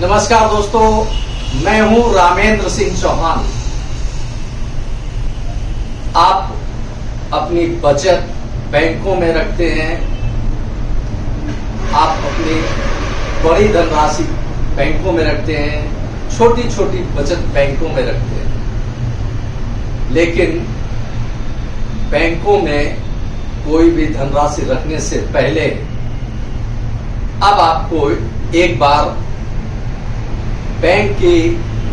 नमस्कार दोस्तों, मैं हूं रामेंद्र सिंह चौहान। आप अपनी बचत बैंकों में रखते हैं, आप अपनी बड़ी धनराशि बैंकों में रखते हैं, छोटी छोटी बचत बैंकों में रखते हैं, लेकिन बैंकों में कोई भी धनराशि रखने से पहले अब आपको एक बार बैंक की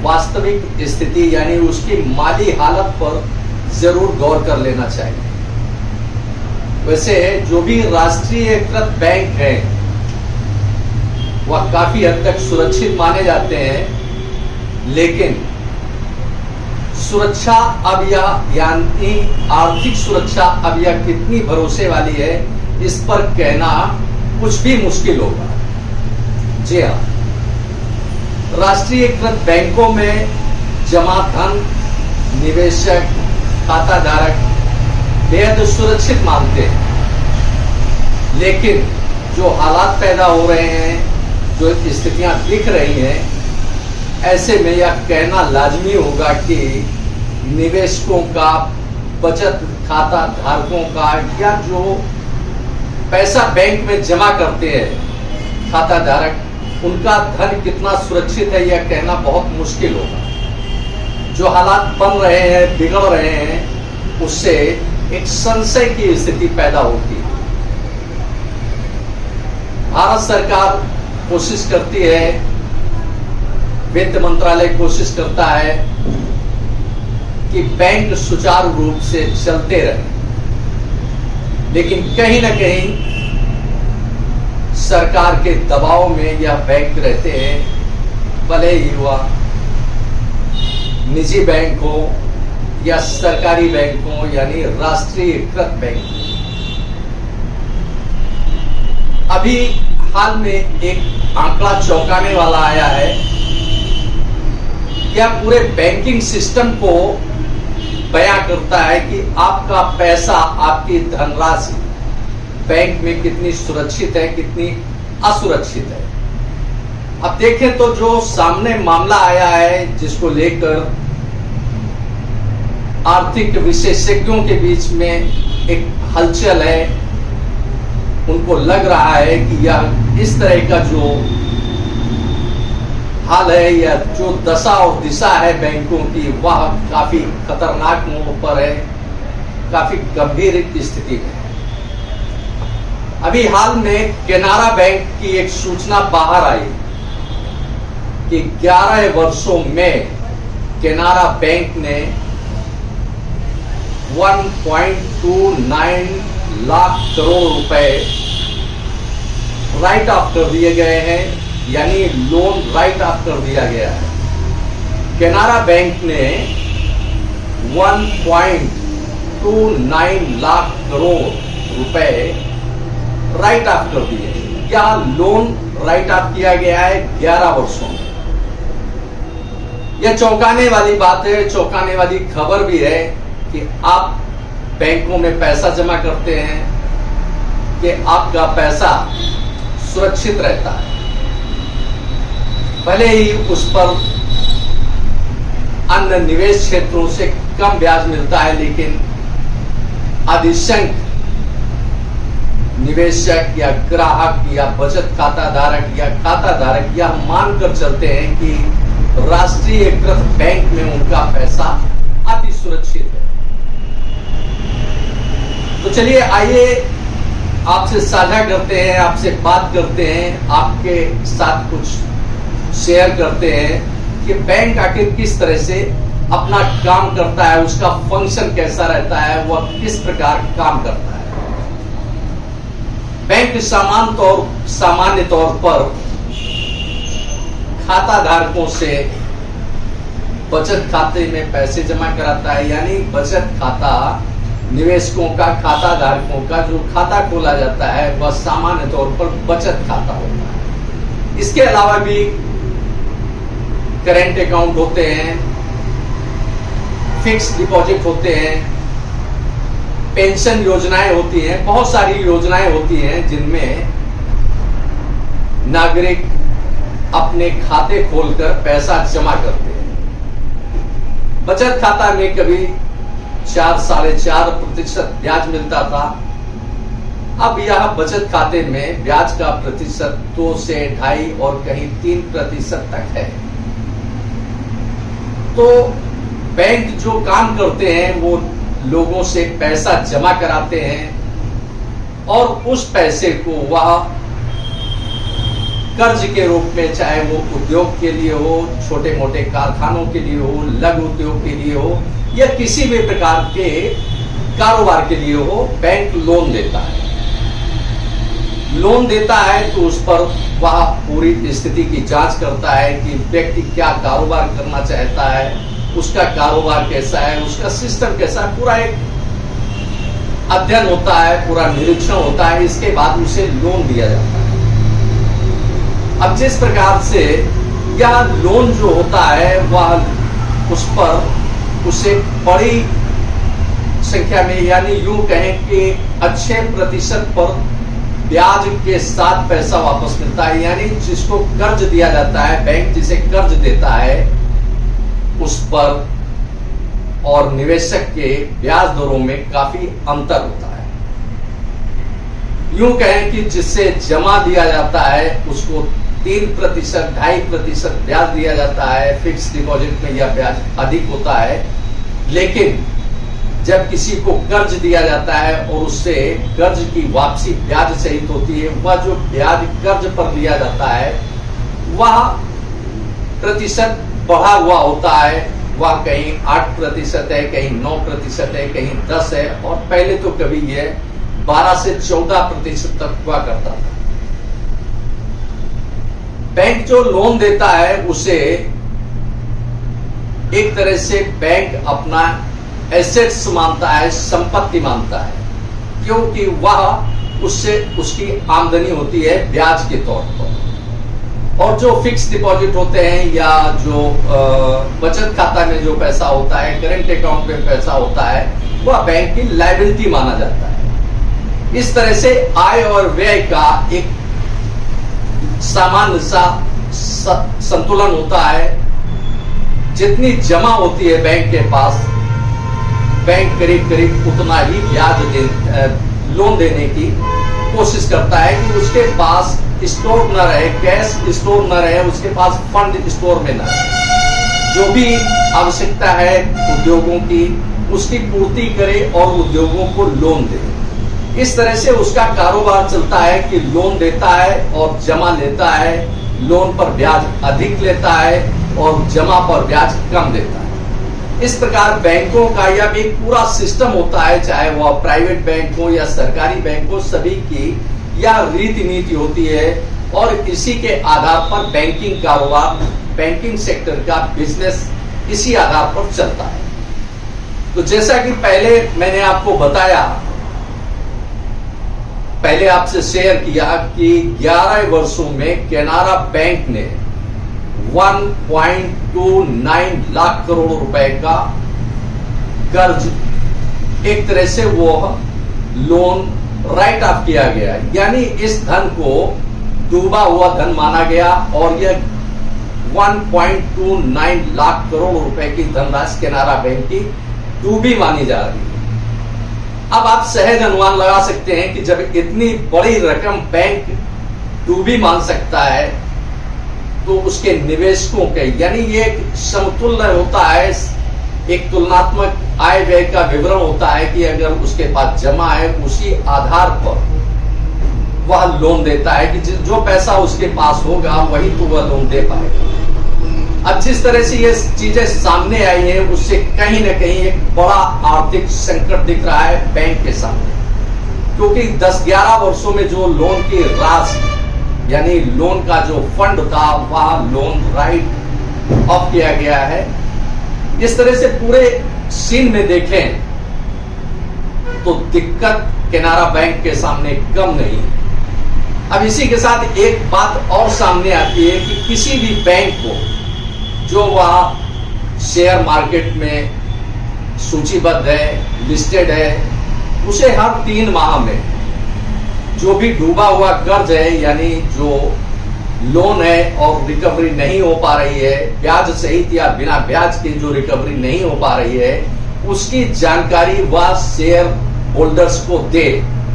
वास्तविक स्थिति यानी उसकी माली हालत पर जरूर गौर कर लेना चाहिए। वैसे जो भी राष्ट्रीयकृत बैंक हैं वह काफी हद तक सुरक्षित माने जाते हैं, लेकिन सुरक्षा अब यह यानी आर्थिक सुरक्षा अब यह कितनी भरोसे वाली है, इस पर कहना कुछ भी मुश्किल होगा। जी हाँ, राष्ट्रीयकृत बैंकों में जमा धन निवेशक खाता धारक बेहद सुरक्षित मानते हैं, लेकिन जो हालात पैदा हो रहे हैं, जो स्थितियां दिख रही हैं, ऐसे में यह कहना लाजमी होगा कि निवेशकों का, बचत खाता धारकों का या जो पैसा बैंक में जमा करते हैं खाता धारक, उनका धन कितना सुरक्षित है यह कहना बहुत मुश्किल होगा। जो हालात बन रहे हैं, बिगड़ रहे हैं, उससे एक संशय की स्थिति पैदा होती है। भारत सरकार कोशिश करती है, वित्त मंत्रालय कोशिश करता है कि बैंक सुचारू रूप से चलते रहे, लेकिन कहीं ना कहीं सरकार के दबाव में यह बैंक रहते हैं, भले ही वह निजी बैंक हो या सरकारी बैंक हो यानी राष्ट्रीयकृत बैंक। अभी हाल में एक आंकड़ा चौंकाने वाला आया है। यह पूरे बैंकिंग सिस्टम को बयां करता है कि आपका पैसा, आपकी धनराशि बैंक में कितनी सुरक्षित है, कितनी असुरक्षित है। अब देखें तो जो सामने मामला आया है, जिसको लेकर आर्थिक विशेषज्ञों के बीच में एक हलचल है, उनको लग रहा है कि यह इस तरह का जो हाल है या जो दशा और दिशा है बैंकों की, वह काफी खतरनाक मोड़ पर है, काफी गंभीर स्थिति में। अभी हाल में केनरा बैंक की एक सूचना बाहर आई कि 11 वर्षों में केनरा बैंक ने 1.29 लाख करोड़ रुपए राइट ऑफ कर दिए गए हैं, यानी लोन राइट ऑफ कर दिया गया है। केनरा बैंक ने 1.29 लाख करोड़ रुपए राइट ऑफ कर दिए। क्या लोन राइट ऑफ किया गया है 11 वर्षों में। यह चौंकाने वाली बात है, चौंकाने वाली खबर भी है कि आप बैंकों में पैसा जमा करते हैं कि आपका पैसा सुरक्षित रहता है। भले ही उस पर अन्य निवेश क्षेत्रों से कम ब्याज मिलता है, लेकिन अधिशंक निवेशक या ग्राहक या बचत खाता धारक या खाता धारक यह मानकर चलते हैं कि राष्ट्रीयकृत बैंक में उनका पैसा अति सुरक्षित है। तो चलिए आइए आपसे साझा करते हैं, आपसे बात करते हैं, आपके साथ कुछ शेयर करते हैं कि बैंक आखिर किस तरह से अपना काम करता है, उसका फंक्शन कैसा रहता है, वह किस प्रकार काम करता है। बैंक सामान्य तौर पर खाता धारकों से बचत खाते में पैसे जमा कराता है, यानी बचत खाता निवेशकों का, खाता धारकों का जो खाता खोला जाता है वह सामान्य तौर पर बचत खाता होता है। इसके अलावा भी करेंट अकाउंट होते हैं, फिक्स डिपॉजिट होते हैं, पेंशन योजनाएं होती हैं, बहुत सारी योजनाएं होती हैं जिनमें नागरिक अपने अपने खाते खोलकर पैसा जमा करते हैं। बचत खाता में कभी 4-4.5% ब्याज मिलता था। अब यह बचत खाते में ब्याज का प्रतिशत 2 से 2.5 और कहीं 3% तक है। तो बैंक जो काम करते हैं वो लोगों से पैसा जमा कराते हैं और उस पैसे को वह कर्ज के रूप में, चाहे वो उद्योग के लिए हो, छोटे मोटे कारखानों के लिए हो, लघु उद्योग के लिए हो या किसी भी प्रकार के कारोबार के लिए हो, बैंक लोन देता है। लोन देता है तो उस पर वह पूरी स्थिति की जांच करता है कि व्यक्ति क्या कारोबार करना चाहता है, उसका कारोबार कैसा है, उसका सिस्टम कैसा है, पूरा एक अध्ययन होता है, पूरा निरीक्षण होता है। इसके बाद उसे लोन दिया जाता है। अब जिस प्रकार से यह लोन जो होता है वह उस पर उसे बड़ी संख्या में, यानी यूं कहें कि अच्छे प्रतिशत पर ब्याज के साथ पैसा वापस मिलता है। यानी जिसको कर्ज दिया जाता है, बैंक जिसे कर्ज देता है उस पर और निवेशक के ब्याज दरों में काफी अंतर होता है। यूं कहें कि जिससे जमा दिया जाता है उसको 3%, 2.5% ब्याज दिया जाता है। फिक्स डिपॉजिट में यह ब्याज अधिक होता है। लेकिन जब किसी को कर्ज दिया जाता है और उससे कर्ज की वापसी ब्याज सहित होती है, वह जो ब्याज कर्ज पर लिया जाता है वह प्रतिशत बढ़ा हुआ होता है। वह कहीं 8% है, कहीं 9% है, कहीं 10 है और पहले तो कभी यह 12 से 14% तक हुआ करता था। बैंक जो लोन देता है उसे एक तरह से बैंक अपना एसेट्स मानता है, संपत्ति मानता है, क्योंकि वह उससे उसकी आमदनी होती है ब्याज के तौर पर। और जो फिक्स डिपॉजिट होते हैं या जो बचत खाता में जो पैसा होता है, करंट अकाउंट में पैसा होता है, वह बैंक की लायबिलिटी माना जाता है। इस तरह से आय और व्यय का एक सामान्य सा संतुलन होता है। जितनी जमा होती है बैंक के पास, बैंक करीब करीब उतना ही ब्याज लोन देने की कोशिश करता है कि उसके पास स्टोर न रहे, कैश स्टोर न रहे, उसके पास फंड स्टोर में न रहे। जो भी आवश्यकता है उद्योगों की, उसकी पूर्ति करे और उद्योगों को लोन दे। इस तरह से उसका कारोबार चलता है कि लोन देता है और जमा लेता है। लोन पर ब्याज अधिक लेता है और जमा पर ब्याज कम देता है। इस प्रकार बैंकों का यह एक पूरा सिस्टम होता है, चाहे वह प्राइवेट बैंक हो या सरकारी बैंक हो, सभी की यह रीति नीति होती है और इसी के आधार पर बैंकिंग कारोबार, बैंकिंग सेक्टर का बिजनेस इसी आधार पर चलता है। तो जैसा कि पहले मैंने आपको बताया, पहले आपसे शेयर किया कि 11 वर्षों में केनरा बैंक ने 1.29 लाख करोड़ रुपए का कर्ज, एक तरह से वो लोन राइट ऑफ किया गया। यानी इस धन को डूबा हुआ धन माना गया और यह 1.29 लाख करोड़ रुपए की धनराशि केनरा बैंक की डूबी मानी जा रही है। अब आप सहज अनुमान लगा सकते हैं कि जब इतनी बड़ी रकम बैंक डूबी मान सकता है तो उसके निवेशकों के, यानी ये एक समतुल्य होता है, एक तुलनात्मक आय व्यय का विवरण होता है कि अगर उसके पास जमा है उसी आधार पर वह लोन देता है कि जो पैसा उसके पास होगा वही तो वह लोन दे पाएगा। अब जिस तरह से ये चीजें सामने आई हैं उससे कहीं ना कहीं एक बड़ा आर्थिक संकट दिख रहा है बैंक के सामने, क्योंकि 10-11 वर्षों में जो लोन की राशि, यानी लोन का जो फंड था वह लोन राइट ऑफ किया गया है। इस तरह से पूरे सीन में देखें तो दिक्कत केनरा बैंक के सामने कम नहीं है। अब इसी के साथ एक बात और सामने आती है कि किसी भी बैंक को जो वह शेयर मार्केट में सूचीबद्ध है, लिस्टेड है, उसे हर 3 माह में जो भी डूबा हुआ कर्ज है, यानी जो लोन है और रिकवरी नहीं हो पा रही है, ब्याज सहित या बिना ब्याज के जो रिकवरी नहीं हो पा रही है, उसकी जानकारी वह शेयर होल्डर्स को दे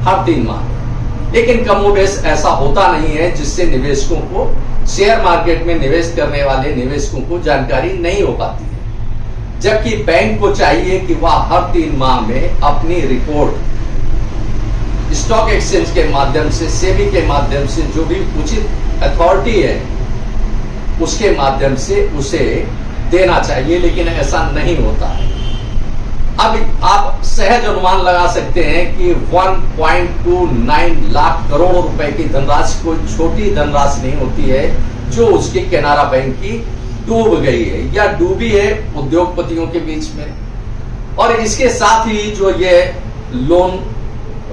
हर 3 माह। लेकिन कमोबेश ऐसा होता नहीं है, जिससे निवेशकों को, शेयर मार्केट में निवेश करने वाले निवेशकों को जानकारी नहीं हो पाती है। जबकि बैंक को चाहिए कि वह हर 3 माह में अपनी रिपोर्ट स्टॉक एक्सचेंज के माध्यम से, सेबी के माध्यम से, जो भी उचित अथॉरिटी है उसके माध्यम से उसे देना चाहिए, लेकिन ऐसा नहीं होता है। अब आप सहज अनुमान लगा सकते हैं कि 1.29 लाख करोड़ रुपए की धनराशि कोई छोटी धनराशि नहीं होती है, जो उसकी केनरा बैंक की डूब गई है या डूबी है उद्योगपतियों के बीच में। और इसके साथ ही जो ये लोन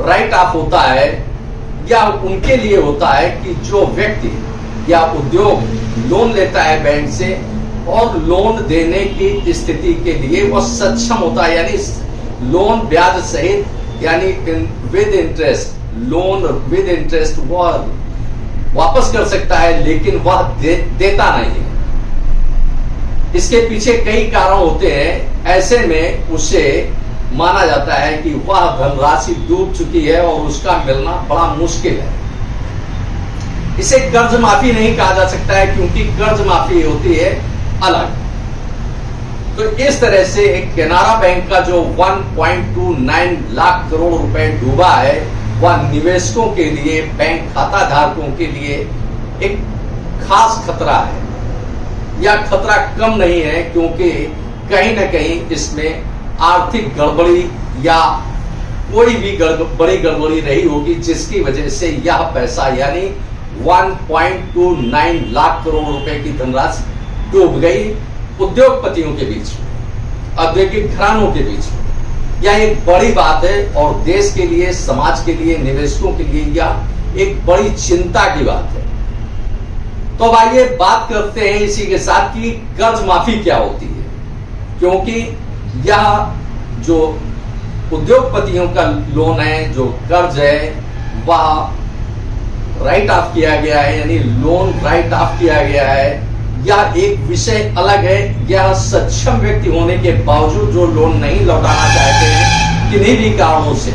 राइट ऑफ होता है या उनके लिए होता है कि जो व्यक्ति या उद्योग लोन लेता है बैंक से और लोन देने की स्थिति के लिए वह सक्षम होता है, यानी लोन ब्याज सहित यानी with interest, loan with interest वह वापस कर सकता है, लेकिन वह देता नहीं है। इसके पीछे कई कारण होते हैं। ऐसे में उसे माना जाता है कि वह धनराशि डूब चुकी है और उसका मिलना बड़ा मुश्किल है। इसे कर्ज माफी नहीं कहा जा सकता है, क्योंकि कर्ज माफी होती है अलग। तो इस तरह से एक केनरा बैंक का जो 1.29 लाख करोड़ रुपए डूबा है, वह निवेशकों के लिए, बैंक खाता धारकों के लिए एक खास खतरा है। यह खतरा कम नहीं है, क्योंकि कहीं ना कहीं इसमें आर्थिक गड़बड़ी या कोई भी बड़ी गड़बड़ी रही होगी, जिसकी वजह से यह पैसा यानी 1.29 लाख करोड़ रुपए की धनराशि डूब गई उद्योगपतियों के बीच में, औद्योगिक घरानों के बीच में। यह एक बड़ी बात है और देश के लिए, समाज के लिए, निवेशकों के लिए यह एक बड़ी चिंता की बात है। तो अब आइए बात करते हैं इसी के साथ कि कर्ज माफी क्या होती है, क्योंकि यह जो उद्योगपतियों का लोन है, जो कर्ज है, वह राइट ऑफ किया गया है, यानी लोन राइट ऑफ किया गया है। यह एक विषय अलग है। यह सक्षम व्यक्ति होने के बावजूद जो लोन नहीं लौटाना चाहते हैं किन्हीं भी कारणों से,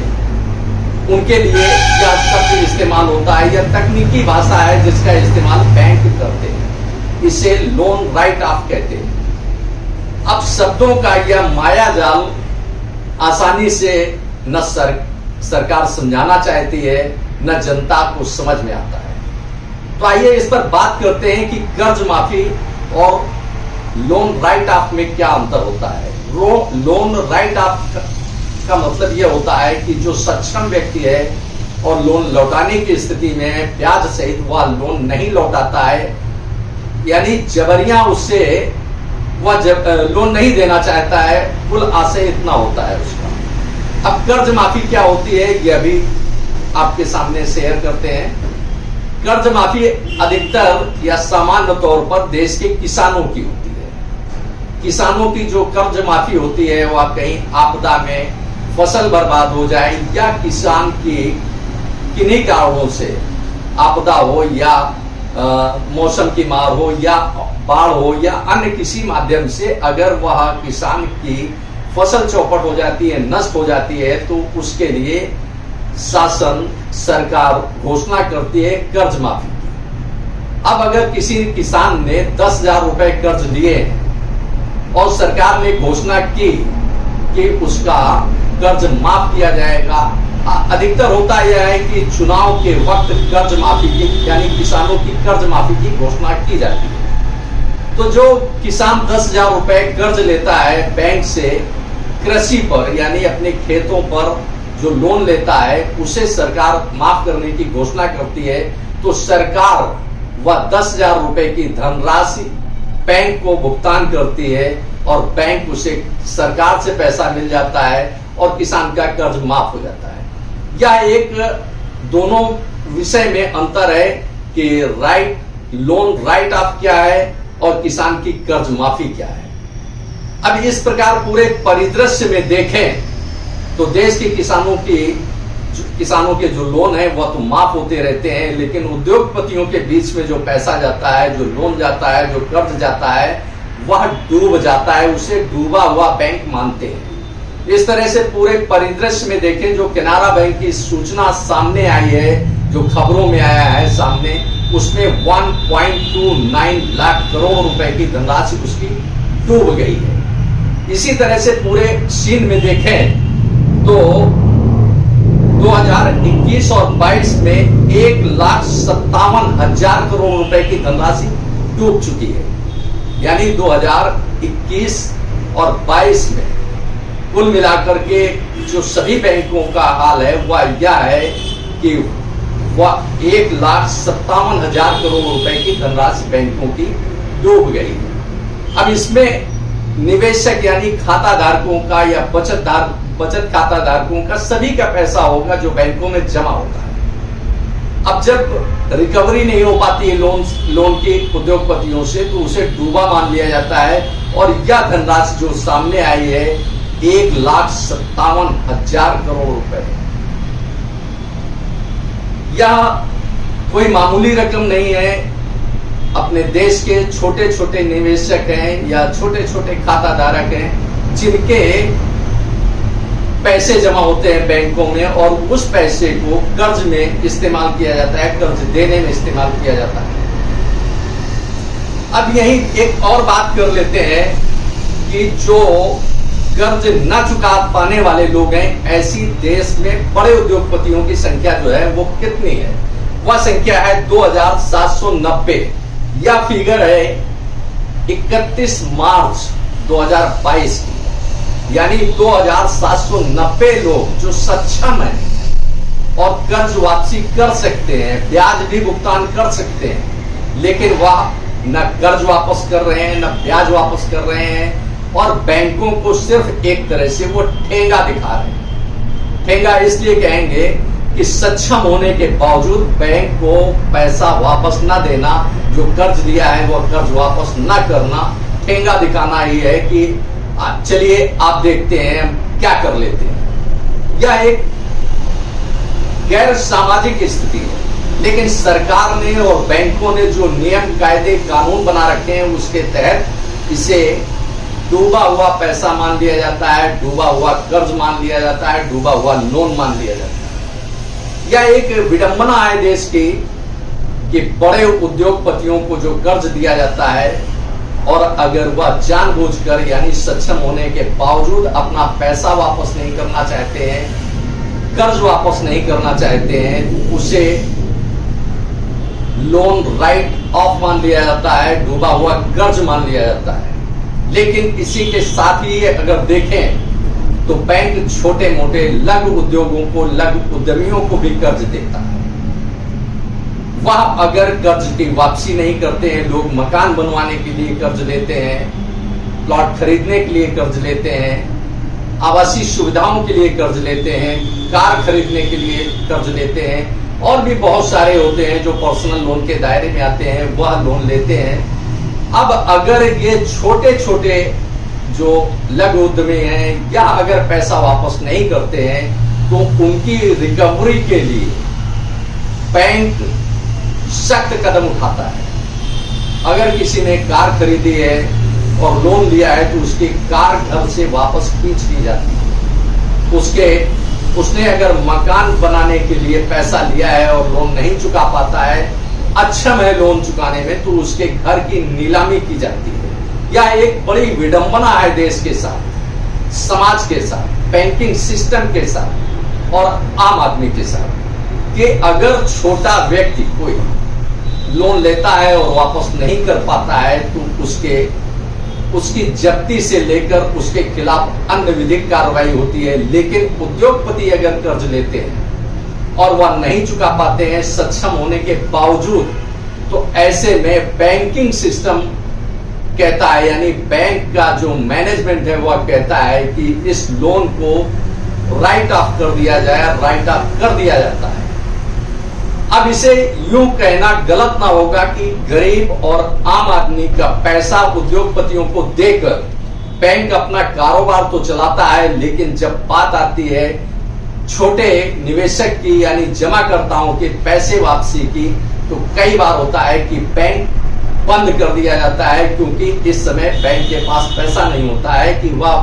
उनके लिए यह शब्द इस्तेमाल होता है। यह तकनीकी भाषा है जिसका इस्तेमाल बैंक करते हैं, इसे लोन राइट ऑफ कहते हैं। अब शब्दों का यह माया जाल आसानी से न सरकार समझाना चाहती है, न जनता को समझ में आता है। तो आइए इस पर बात करते हैं कि कर्ज माफी और लोन राइट ऑफ में क्या अंतर होता है। लोन राइट ऑफ का मतलब यह होता है कि जो सक्षम व्यक्ति है और लोन लौटाने की स्थिति में है, ब्याज सहित वह लोन नहीं लौटाता है, यानी जबरिया उससे वह लोन नहीं देना चाहता है, कुल आशय इतना होता है उसका। अब कर्ज माफी क्या होती है, यह भी आपके सामने शेयर करते हैं। कर्ज माफी अधिकतर या सामान्य तौर पर देश के किसानों की होती है। किसानों की जो कर्ज माफी होती है वह कहीं आपदा में फसल बर्बाद हो जाए या किसान की किन्हीं कारणों से आपदा हो या मौसम की मार हो या बाढ़ हो या अन्य किसी माध्यम से अगर वह किसान की फसल चौपट हो जाती है, नष्ट हो जाती है, तो उसके लिए शासन, सरकार घोषणा करती है कर्ज माफी की। अब अगर किसी किसान ने 10,000 रुपए कर्ज लिए और सरकार ने घोषणा की कि उसका कर्ज माफ किया जाएगा, अधिकतर होता यह है कि चुनाव के वक्त कर्ज माफी की यानी किसानों की कर्ज माफी की घोषणा की जाती है। तो जो किसान 10,000 रुपए कर्ज लेता है बैंक से कृषि पर यानी अपने खेतों पर जो लोन लेता है, उसे सरकार माफ करने की घोषणा करती है, तो सरकार वह 10,000 रुपए की धनराशि बैंक को भुगतान करती है और बैंक उसे सरकार से पैसा मिल जाता है और किसान का कर्ज माफ हो जाता है। यह एक दोनों विषय में अंतर है कि लोन राइट ऑफ क्या है और किसान की कर्ज माफी क्या है। अब इस प्रकार पूरे परिदृश्य में देखें तो देश के किसानों की किसानों के जो लोन है वह तो माफ होते रहते हैं, लेकिन उद्योगपतियों के बीच में जो पैसा जाता है, जो लोन जाता है, जो कर्ज जाता है, वह डूब जाता है। उसे डूबा हुआ बैंक मानते हैं। इस तरह से पूरे परिदृश्य में देखें, जो केनरा बैंक की सूचना सामने आई है, जो खबरों में आया है सामने, उसमें 1.29 लाख करोड़ रुपए की धनराशि उसकी डूब गई है। इसी तरह से पूरे सीन में देखें तो 2021 और 22 में 1,57,000 करोड़ रुपए की धनराशि डूब चुकी है। यानी 2021 और 22 में कुल मिलाकर के जो सभी बैंकों का हाल है वह यह है कि वह 1,57,000 करोड़ रुपए की धनराशि बैंकों की डूब गई है। अब इसमें निवेशक यानी खाता धारकों का या बचत खाता धारकों का सभी का पैसा होगा जो बैंकों में जमा होता है। अब जब रिकवरी नहीं हो पाती है लोन की उद्योगपतियों से, तो उसे डूबा मान लिया जाता है। और यह धनराशि जो सामने आई है 1,57,000 करोड़ रुपए, यह कोई मामूली रकम नहीं है। अपने देश के छोटे छोटे निवेशक हैं या छोटे छोटे खाता धारक हैं जिनके पैसे जमा होते हैं बैंकों में, और उस पैसे को कर्ज में इस्तेमाल किया जाता है, कर्ज देने में इस्तेमाल किया जाता है। अब यही एक और बात कर लेते हैं कि जो कर्ज न चुका पाने वाले लोग हैं, ऐसी देश में बड़े उद्योगपतियों की संख्या जो है वो कितनी है? वह संख्या है 2,790। यह फिगर है 31 मार्च 2022 की। यानी 2,790 लोग जो सक्षम हैं और कर्ज वापसी कर सकते हैं, ब्याज भी भुगतान कर सकते हैं, लेकिन वह न कर्ज वापस कर रहे हैं, न ब्याज वापस कर रहे हैं, और बैंकों को सिर्फ एक तरह से वो ठेंगा दिखा रहे हैं। ठेंगा इसलिए कहेंगे कि सक्षम होने के बावजूद बैंक को पैसा वापस ना देना, जो कर्ज दिया है वो कर्ज वापस ना करना, ठेंगा दिखाना ही है कि चलिए आप देखते हैं हम क्या कर लेते हैं। यह एक गैर सामाजिक स्थिति है, लेकिन सरकार ने और बैंकों ने जो नियम कायदे कानून बना रखे हैं उसके तहत इसे डूबा हुआ पैसा मान लिया जाता है, डूबा हुआ कर्ज मान लिया जाता है, डूबा हुआ लोन मान लिया जाता है। यह एक विडंबना है देश की कि बड़े उद्योगपतियों को जो कर्ज दिया जाता है, और अगर वह जानबूझकर यानी सक्षम होने के बावजूद अपना पैसा वापस नहीं करना चाहते हैं, कर्ज वापस नहीं करना चाहते हैं, उसे लोन राइट ऑफ मान लिया जाता है, डूबा हुआ कर्ज मान लिया जाता है। लेकिन इसी के साथ ही अगर देखें तो बैंक छोटे मोटे लघु उद्योगों को, लघु उद्यमियों को भी कर्ज देता है। वह अगर कर्ज की वापसी नहीं करते हैं, लोग मकान बनवाने के लिए कर्ज लेते हैं, प्लॉट खरीदने के लिए कर्ज लेते हैं, आवासीय सुविधाओं के लिए कर्ज लेते हैं, कार खरीदने के लिए कर्ज लेते हैं, और भी बहुत सारे होते हैं जो पर्सनल लोन के दायरे में आते हैं, वह लोन लेते हैं। अब अगर ये छोटे छोटे जो लघु उद्यमी हैं या अगर पैसा वापस नहीं करते हैं, तो उनकी रिकवरी के लिए बैंक सख्त कदम उठाता है। अगर किसी ने कार खरीदी है और लोन लिया है तो उसकी कार घर से वापस खींच ली जाती है। उसने अगर मकान बनाने के लिए पैसा लिया है और लोन नहीं चुका पाता है, अक्षम है लोन चुकाने में, तो उसके घर की नीलामी की जाती है। यह एक बड़ी विडंबना है देश के साथ, समाज के साथ, बैंकिंग सिस्टम के साथ और आम आदमी के साथ, कि अगर छोटा व्यक्ति कोई लोन लेता है और वापस नहीं कर पाता है तो उसकी जब्ती से लेकर उसके खिलाफ अन्य विधिक कार्रवाई होती है। लेकिन उद्योगपति अगर कर्ज लेते हैं और वह नहीं चुका पाते हैं सक्षम होने के बावजूद, तो ऐसे में बैंकिंग सिस्टम कहता है, यानी बैंक का जो मैनेजमेंट है वह कहता है कि इस लोन को राइट ऑफ कर दिया जाए, राइट ऑफ कर दिया जाता है। अब इसे यूं कहना गलत ना होगा कि गरीब और आम आदमी का पैसा उद्योगपतियों को देकर बैंक अपना कारोबार तो चलाता है, लेकिन जब बात आती है छोटे निवेशक की यानी जमाकर्ताओं के पैसे वापसी की, तो कई बार होता है कि बैंक बंद कर दिया जाता है, क्योंकि इस समय बैंक के पास पैसा नहीं होता है कि वह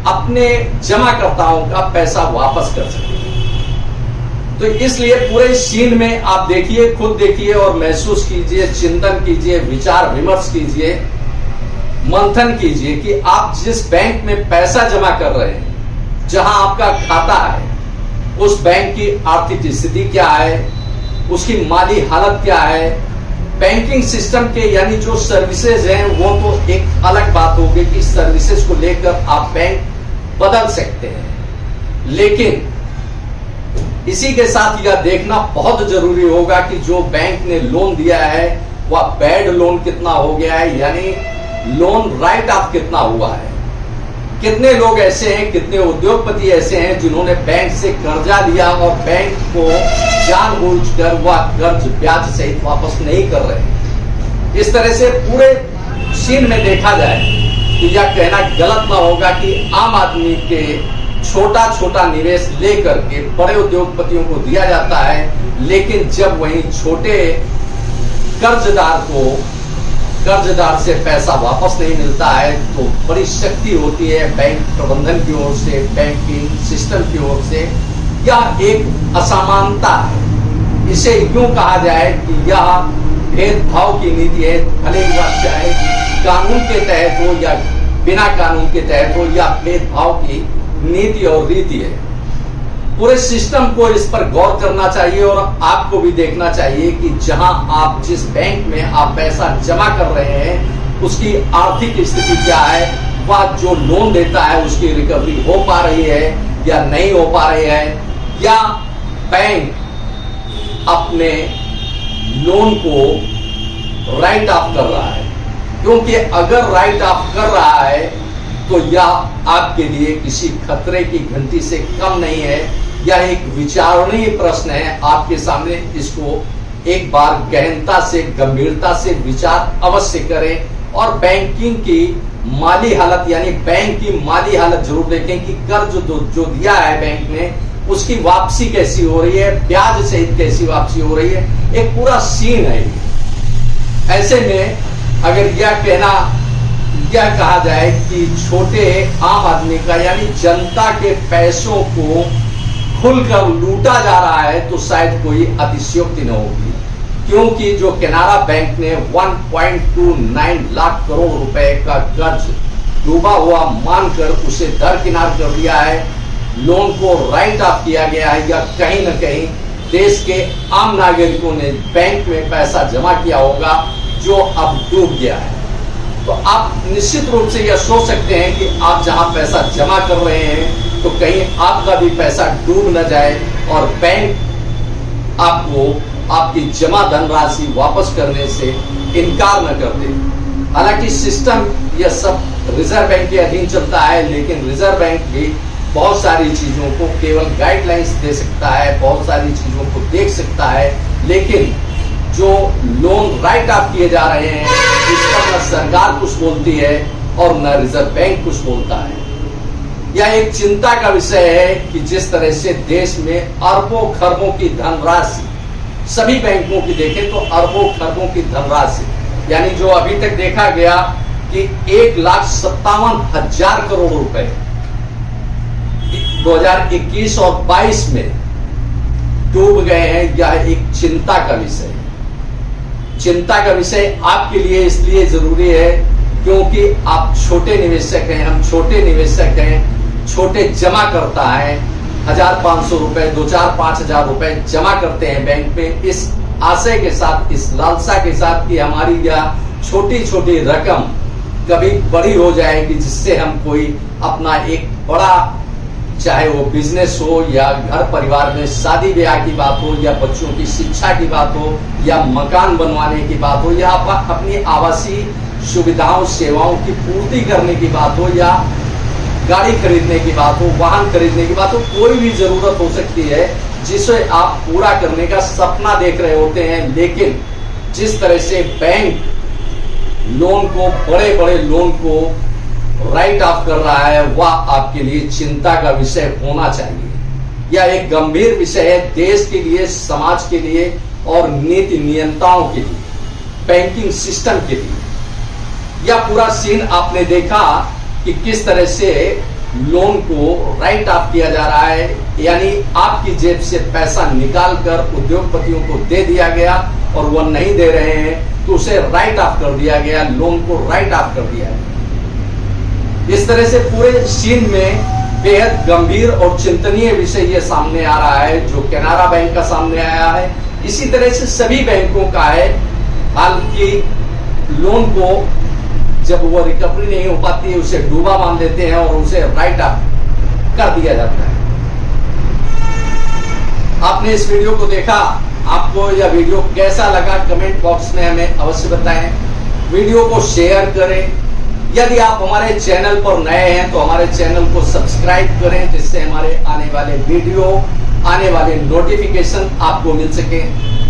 अपने जमाकर्ताओं का पैसा वापस कर सके। तो इसलिए पूरे सीन में आप देखिए, खुद देखिए और महसूस कीजिए, चिंतन कीजिए, विचार विमर्श कीजिए, मंथन कीजिए कि आप जिस बैंक में पैसा जमा कर रहे हैं, जहां आपका खाता है, उस बैंक की आर्थिक स्थिति क्या है, उसकी माली हालत क्या है, बैंकिंग सिस्टम के यानी जो सर्विसेज हैं वो तो एक अलग बात होगी कि सर्विसेज को लेकर आप बैंक बदल सकते हैं, लेकिन इसी के साथ यह देखना बहुत जरूरी होगा कि जो बैंक ने लोन दिया है वह बैड लोन कितना हो गया है, यानी लोन राइट ऑफ कितना हुआ है। कितने लोग ऐसे हैं, कितने उद्योगपति ऐसे हैं जिन्होंने बैंक से कर्जा लिया और बैंक को जानबूझकर वह कर्ज ब्याज सहित वापस नहीं कर रहे। इस तरह से पूरे सीन में देखा जाए तो यह कहना गलत ना होगा कि आम आदमी के छोटा छोटा निवेश लेकर के बड़े उद्योगपतियों को दिया जाता है, लेकिन जब वहीं छोटे कर्जदार से पैसा वापस नहीं मिलता है तो बड़ी शक्ति होती है बैंक प्रबंधन की ओर से, बैंकिंग सिस्टम की ओर से। यह एक असमानता है, इसे यूं कहा जाए कि यह भेदभाव की नीति है, भले ही वह चाहे कानून के तहत हो या बिना कानून के तहत हो, या भेदभाव की नीति और रीति है। पूरे सिस्टम को इस पर गौर करना चाहिए और आपको भी देखना चाहिए कि जहां आप जिस बैंक में आप पैसा जमा कर रहे हैं उसकी आर्थिक स्थिति क्या है, वह जो लोन देता है उसकी रिकवरी हो पा रही है या नहीं हो पा रही है, या बैंक अपने लोन को राइट ऑफ कर रहा है। क्योंकि अगर राइट ऑफ कर रहा है तो यह आपके लिए किसी खतरे की घंटी से कम नहीं है। यह एक विचारणीय प्रश्न है आपके सामने, इसको एक बार गहनता से, गंभीरता से विचार अवश्य करें और बैंकिंग की माली हालत यानी बैंक की माली हालत जरूर देखें कि कर्ज जो दिया है बैंक ने उसकी वापसी कैसी हो रही है, ब्याज सहित कैसी वापसी हो रही है, एक पूरा सीन है। ऐसे में अगर यह कहा जाए कि छोटे आम आदमी का यानी जनता के पैसों को खुलकर लूटा जा रहा है तो शायद कोई अतिशयोक्ति न होगी, क्योंकि जो केनरा बैंक ने 1.29 लाख करोड़ रुपए का कर्ज डूबा हुआ मानकर उसे दरकिनार कर दिया है, लोन को राइट ऑफ किया गया है, या कहीं न कहीं देश के आम नागरिकों ने बैंक में पैसा जमा किया होगा जो अब डूब गया है। तो आप निश्चित रूप से यह सोच सकते हैं कि आप जहां पैसा जमा कर रहे हैं तो कहीं आपका भी पैसा डूब न जाए और बैंक आपको आपकी जमा धनराशि वापस करने से इनकार न कर दे। हालांकि सिस्टम यह सब रिजर्व बैंक के अधीन चलता है, लेकिन रिजर्व बैंक भी बहुत सारी चीजों को केवल गाइडलाइंस दे सकता है, बहुत सारी चीजों को देख सकता है, लेकिन जो लोन राइट ऑफ किए जा रहे हैं इसका न सरकार कुछ बोलती है और न रिजर्व बैंक कुछ बोलता है। यह एक चिंता का विषय है कि जिस तरह से देश में अरबों खरबों की धनराशि, सभी बैंकों की देखें तो अरबों खरबों की धनराशि यानी जो अभी तक देखा गया कि 1,57,000 करोड़ रुपए 2021 और 22 में डूब गए हैं। यह एक चिंता का विषय है। चिंता का विषय आपके लिए इसलिए जरूरी है क्योंकि आप छोटे निवेशक हैं, हम छोटे निवेशक हैं, छोटे जमा करता है, 1,500 रुपए, 2-4-5 रुपए जमा करते हैं बैंक में इस आशय के साथ, इस लालसा के साथ कि हमारी यह छोटी छोटी रकम कभी बड़ी हो जाएगी, जिससे हम कोई अपना एक बड़ा, चाहे वो बिजनेस हो या घर परिवार में शादी ब्याह की बात हो या बच्चों की शिक्षा की बात हो या मकान बनवाने की बात हो या अपनी आवासीय सुविधाओं सेवाओं की पूर्ति करने की बात हो या गाड़ी खरीदने की बात हो, वाहन खरीदने की बात हो, कोई भी जरूरत हो सकती है जिसे आप पूरा करने का सपना देख रहे होते हैं। लेकिन जिस तरह से बैंक लोन को, बड़े बड़े लोन को राइट ऑफ कर रहा है, वह आपके लिए चिंता का विषय होना चाहिए। यह एक गंभीर विषय है देश के लिए, समाज के लिए और नीति नियंताओं के लिए, बैंकिंग सिस्टम के लिए। यह पूरा सीन आपने देखा कि किस तरह से लोन को राइट ऑफ किया जा रहा है, यानी आपकी जेब से पैसा निकाल कर उद्योगपतियों को दे दिया गया और वह नहीं दे रहे हैं तो उसे राइट ऑफ कर दिया गया, लोन को राइट ऑफ कर दिया गया। इस तरह से पूरे सीन में बेहद गंभीर और चिंतनीय विषय ये सामने आ रहा है जो कैनरा बैंक का सामने आया है। इसी तरह से सभी बैंकों का है। हालांकि लोन को जब वो रिकवरी नहीं हो पाती है उसे डूबा मान देते हैं और उसे राइट ऑफ कर दिया जाता है। आपने इस वीडियो को देखा, आपको यह वीडियो कैसा लगा कमेंट बॉक्स में हमें अवश्य बताएं। वीडियो को शेयर करें। यदि आप हमारे चैनल पर नए हैं तो हमारे चैनल को सब्सक्राइब करें जिससे हमारे आने वाले वीडियो, आने वाले नोटिफिकेशन आपको मिल सके।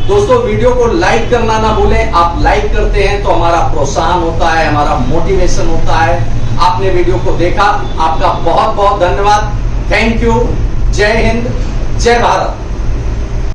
दोस्तों वीडियो को लाइक करना ना भूलें। आप लाइक करते हैं तो हमारा प्रोत्साहन होता है, हमारा मोटिवेशन होता है। आपने वीडियो को देखा, आपका बहुत बहुत धन्यवाद। Thank you. जय हिंद, जय भारत।